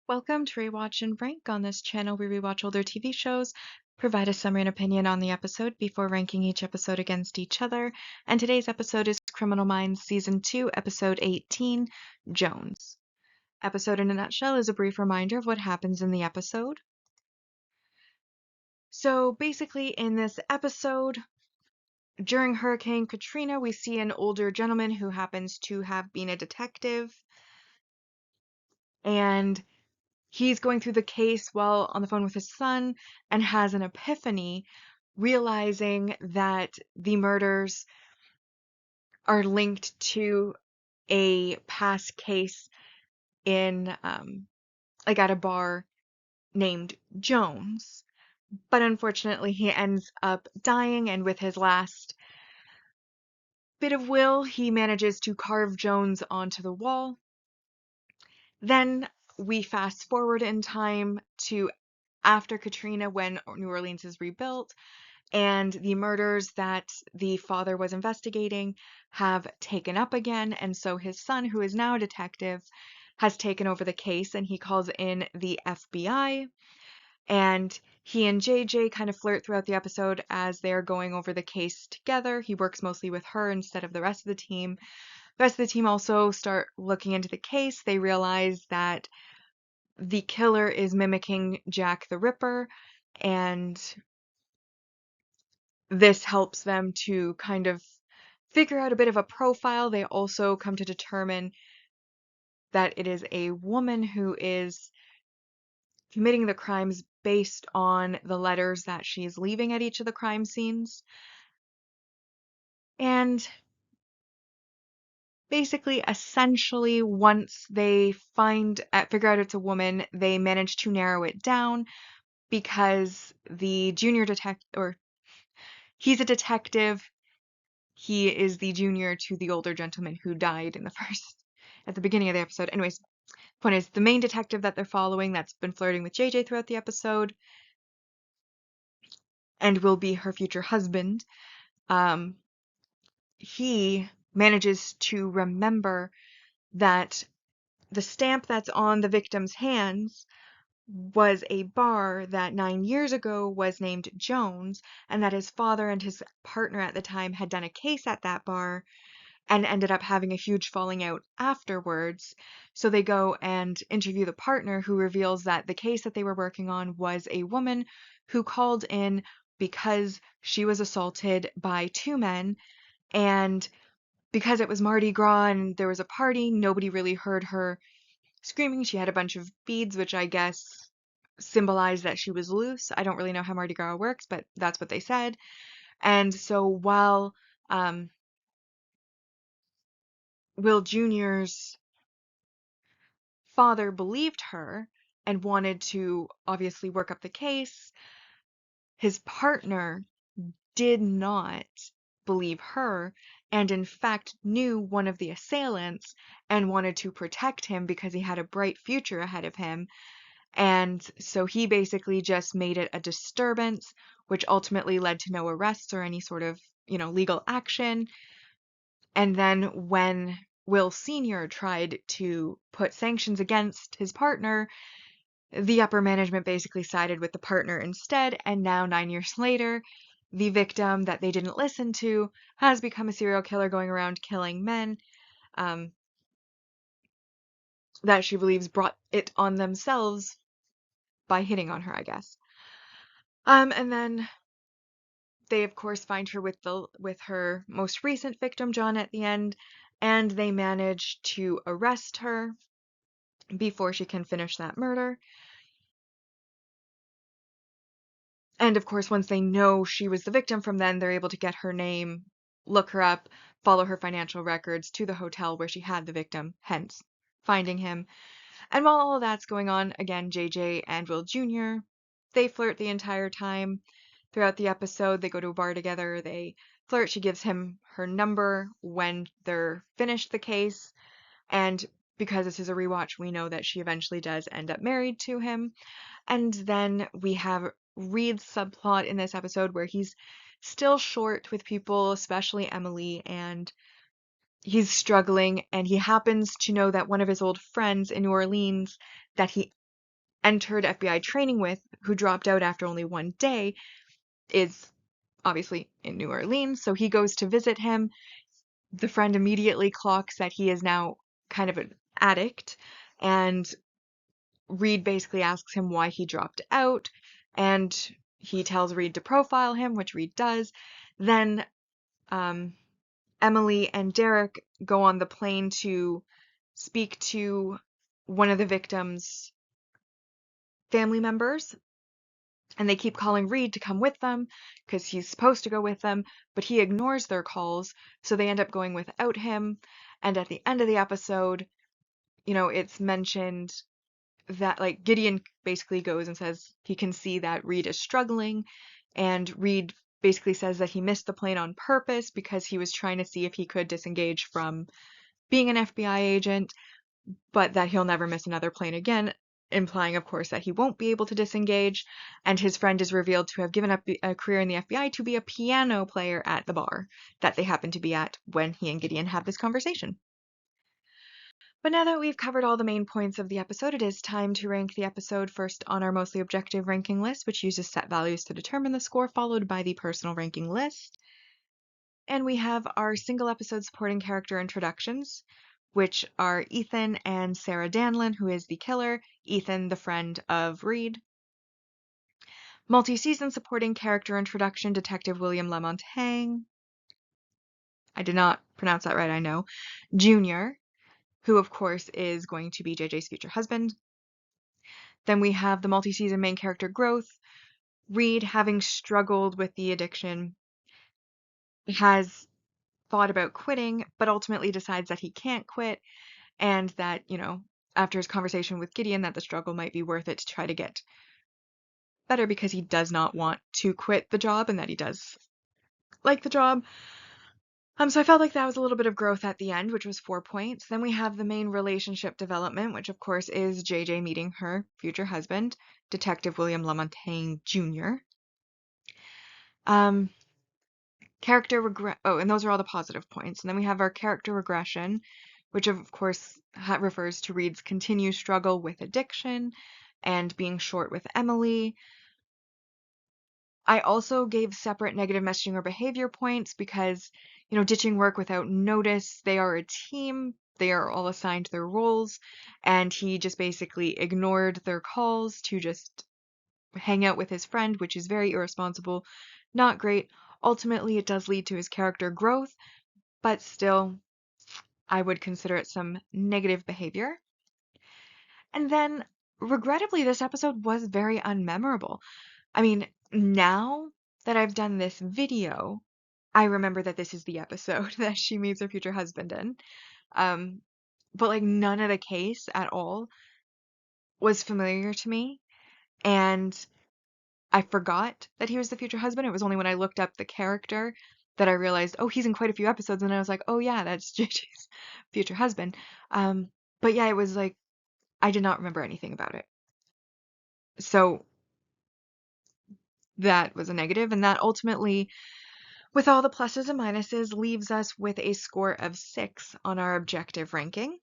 Welcome to Rewatch-and-Rank. On this channel, we rewatch older TV shows, provide a summary and opinion on the episode before ranking each episode against each other. And today's episode is Criminal Minds Season 2, Episode 18, Jones. Episode in a nutshell is a brief reminder of what happens in the episode. So basically, in this episode, during Hurricane Katrina, we see an older gentleman who happens to have been a detective, and he's going through the case while on the phone with his son and has an epiphany, realizing that the murders are linked to a past case in, at a bar named Jones. But unfortunately, he ends up dying, and with his last bit of will, he manages to carve Jones onto the wall. Then we fast forward in time to after Katrina, when New Orleans is rebuilt, and the murders that the father was investigating have taken up again, and so his son, who is now a detective, has taken over the case, and he calls in the FBI, and he and JJ kind of flirt throughout the episode as they're going over the case together. He works mostly with her instead of the rest of the team. The rest of the team also start looking into the case. They realize that the killer is mimicking Jack the Ripper, and this helps them to kind of figure out a bit of a profile. They also come to determine that it is a woman who is committing the crimes based on the letters that she's leaving at each of the crime scenes. And basically, essentially, once they figure out it's a woman, they manage to narrow it down because the junior detective, or he's a detective, he is the junior to the older gentleman who died in the at the beginning of the episode. Anyways, point is, the main detective that they're following that's been flirting with JJ throughout the episode and will be her future husband, he manages to remember that the stamp that's on the victim's hands was a bar that 9 years ago was named Jones, and that his father and his partner at the time had done a case at that bar and ended up having a huge falling out afterwards. So they go and interview the partner, who reveals that the case that they were working on was a woman who called in because she was assaulted by two men, and because it was Mardi Gras and there was a party, nobody really heard her screaming. She had a bunch of beads, which I guess symbolized that she was loose. I don't really know how Mardi Gras works, but that's what they said. And so while Will Jr.'s father believed her and wanted to obviously work up the case, his partner did not believe her, and in fact knew one of the assailants and wanted to protect him because he had a bright future ahead of him. And so he basically just made it a disturbance, which ultimately led to no arrests or any sort of, legal action. And then when Will Sr. tried to put sanctions against his partner, the upper management basically sided with the partner instead, and now 9 years later, the victim that they didn't listen to has become a serial killer going around killing men that she believes brought it on themselves by hitting on her, I guess. And then they of course find her with her most recent victim, John, at the end, and they manage to arrest her before she can finish that murder. And of course, once they know she was the victim from then, they're able to get her name, look her up, follow her financial records to the hotel where she had the victim, hence finding him. And while all that's going on, again, JJ and Will Jr., they flirt the entire time. Throughout the episode, they go to a bar together, they flirt. She gives him her number when they're finished the case, and because this is a rewatch, we know that she eventually does end up married to him. And then we have Reed's subplot in this episode where he's still short with people, especially Emily, and he's struggling, and he happens to know that one of his old friends in New Orleans that he entered FBI training with, who dropped out after only one day, is obviously in New Orleans. So he goes to visit him. The friend immediately clocks that he is now kind of an addict, and Reed basically asks him why he dropped out, and he tells Reed to profile him, which Reed does. Then Emily and Derek go on the plane to speak to one of the victims' family members, and they keep calling Reed to come with them because he's supposed to go with them, but he ignores their calls, so they end up going without him. And at the end of the episode, it's mentioned that, like, Gideon basically goes and says he can see that Reed is struggling, and Reed basically says that he missed the plane on purpose because he was trying to see if he could disengage from being an FBI agent, but that he'll never miss another plane again, implying, of course, that he won't be able to disengage. And his friend is revealed to have given up a career in the FBI to be a piano player at the bar that they happen to be at when he and Gideon have this conversation. But now that we've covered all the main points of the episode, it is time to rank the episode, first on our mostly objective ranking list, which uses set values to determine the score, followed by the personal ranking list. And we have our single episode supporting character introductions, which are Ethan and Sarah Danlin, who is the killer, Ethan, the friend of Reed. Multi-season supporting character introduction, Detective William Lamontagne. I did not pronounce that right, I know. Junior, who of course is going to be JJ's future husband. Then we have the multi-season main character growth. Reed, having struggled with the addiction, has thought about quitting, but ultimately decides that he can't quit, and that, after his conversation with Gideon, that the struggle might be worth it to try to get better because he does not want to quit the job and that he does like the job. So I felt like that was a little bit of growth at the end, which was 4 points. Then we have the main relationship development, which of course is JJ meeting her future husband, Detective William Lamontagne Jr. Character regret. Oh, and those are all the positive points. And then we have our character regression, which of course refers to Reed's continued struggle with addiction and being short with Emily. I also gave separate negative messaging or behavior points because, ditching work without notice, they are a team, they are all assigned their roles, and he just basically ignored their calls to just hang out with his friend, which is very irresponsible, not great. Ultimately, it does lead to his character growth, but still, I would consider it some negative behavior. And then, regrettably, this episode was very unmemorable. I mean, now that I've done this video, I remember that this is the episode that she meets her future husband in. But like none of the case at all was familiar to me. And I forgot that he was the future husband. It was only when I looked up the character that I realized, oh, he's in quite a few episodes. And I was like, oh yeah, that's JJ's future husband. But yeah, it was like, I did not remember anything about it. So that was a negative, and that ultimately, with all the pluses and minuses, leaves us with a score of 6 on our objective ranking,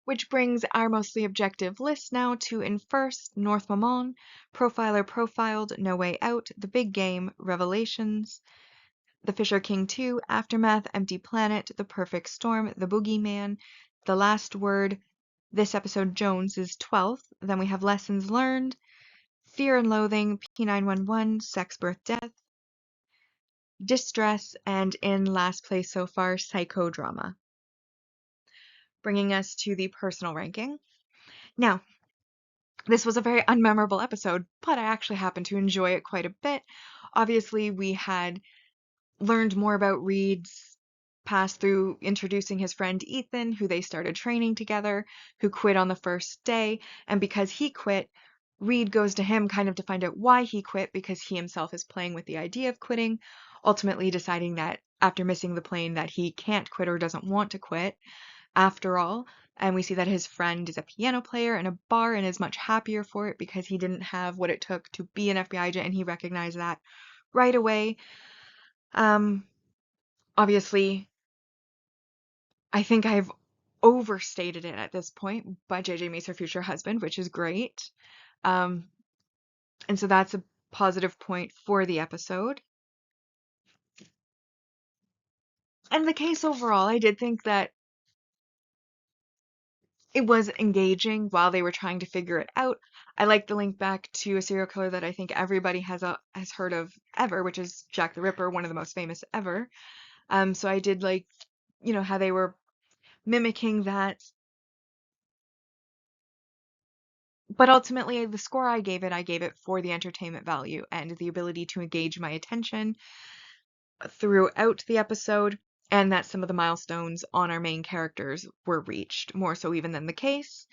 which brings our mostly objective list now to: in first, North Mammon, Profiler Profiled, No Way Out, The Big Game, Revelations, The Fisher King 2, Aftermath, Empty Planet, The Perfect Storm, The Boogeyman, The Last Word, this episode Jones is 12th. Then we have Lessons Learned, Fear and Loathing, P911, Sex, Birth, Death, Distress, and in last place so far, Psychodrama. Bringing us to the personal ranking. Now, this was a very unmemorable episode, but I actually happened to enjoy it quite a bit. Obviously, we had learned more about Reed's past through introducing his friend Ethan, who they started training together, who quit on the first day, and because he quit, Reed goes to him kind of to find out why he quit, because he himself is playing with the idea of quitting, ultimately deciding that after missing the plane that he can't quit or doesn't want to quit after all. And we see that his friend is a piano player in a bar and is much happier for it because he didn't have what it took to be an FBI agent, and he recognized that right away. Obviously, I think I've overstated it at this point, but JJ meets her future husband, which is great. And so that's a positive point for the episode. And the case overall, I did think that it was engaging while they were trying to figure it out. I like the link back to a serial killer that I think everybody has heard of ever, which is Jack the Ripper, one of the most famous ever. So I did like, how they were mimicking that. But ultimately, the score I gave it for the entertainment value and the ability to engage my attention throughout the episode, and that some of the milestones on our main characters were reached, more so even than the case.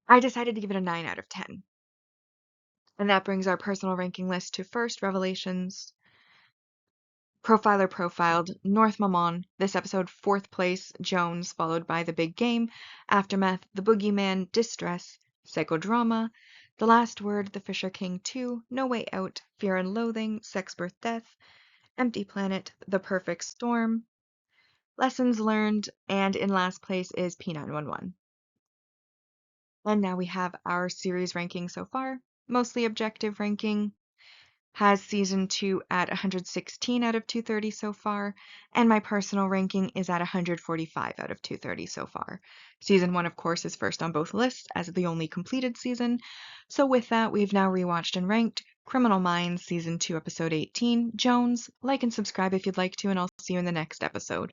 I decided to give it a 9 out of 10. And that brings our personal ranking list to first, Revelations. Profiler profiled North Mammon. This episode, 4th place, Jones, followed by The Big Game, Aftermath, The Boogeyman, Distress, Psychodrama, The Last Word, The Fisher King 2, No Way Out, Fear and Loathing, Sex, Birth, Death, Empty Planet, The Perfect Storm, Lessons Learned, and in last place is P911. And now we have our series ranking so far, mostly objective ranking. Has season 2 at 116 out of 230 so far, and my personal ranking is at 145 out of 230 so far. Season 1, of course, is first on both lists as the only completed season. So with that, we've now rewatched and ranked Criminal Minds Season 2, Episode 18, Jones. Like and subscribe if you'd like to, and I'll see you in the next episode.